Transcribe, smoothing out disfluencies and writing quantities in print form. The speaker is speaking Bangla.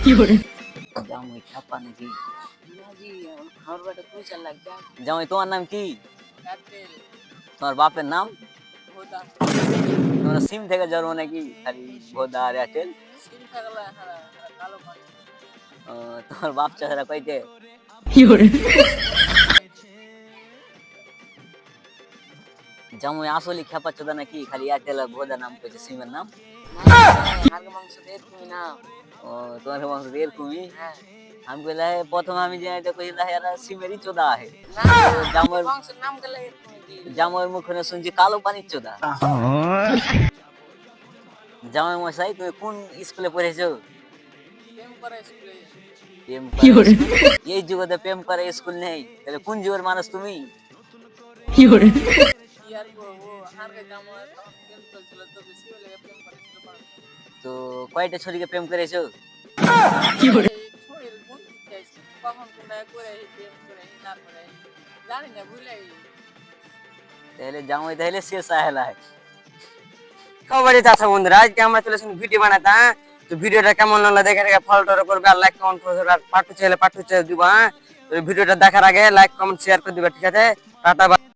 কি করে জামাই ছাপা নাকি জি আমার বাড়িতে পয়সা লাগবে জামাই তোমার নাম কি তোমার বাপের নাম তোমার সিম থেকে জন্ম নাকি খালি ভোদা আর এয়ারটেল তোমার বাপ চাচারা কইতে কি করে জামাই আসলে খেপা চোদা নাকি খালি এয়ারটেল আর ভোদা নাম কইছে সিমের নাম আর মাংস এরকমই না ও তোমার মাংস এরকমই হ্যাঁ আমি কইলা প্রথম আমি যে এটা কইলা এরা সিমেরই চোদা আছে জামাইয়ের মাংসের নাম গেলে জামাইয়ের মুখে শুনছি কালো পানির চোদা জামাই মশাই তুমি কোন স্কুলে পড়েছো প্রেম করে স্কুলে প্রেম করে এই যুগে প্রেম করে স্কুল নেই তাহলে কোন যুগের মানুষ তুমি কি করে কি আর করব আগে জামাই তখন প্রেম চলছিল তো বেশি হলে প্রেম করেছিল তো কয়টা ছড়িকে প্রেম করেছো কি করে ছড়ির কোন কখন কোনটা করে প্রেম করে তারপরে জানি না ভুলে তাহলে জামাই তাহলে শেষ আহলা খবরে চাচা বন্ধুরা আজকে আমরা চলে আসুন ভিডিও বানাতে হ্যাঁ তো ভিডিওটা কেমন লাগলো দেখে ফলো টলো করবে আর লাইক কমেন্ট করবে আর পার্ট 2 চাইলে পার্ট 2 দিবা হ্যাঁ তো ভিডিওটা দেখার আগে লাইক কমেন্ট শেয়ার করে দিবা ঠিক আছে টাটা।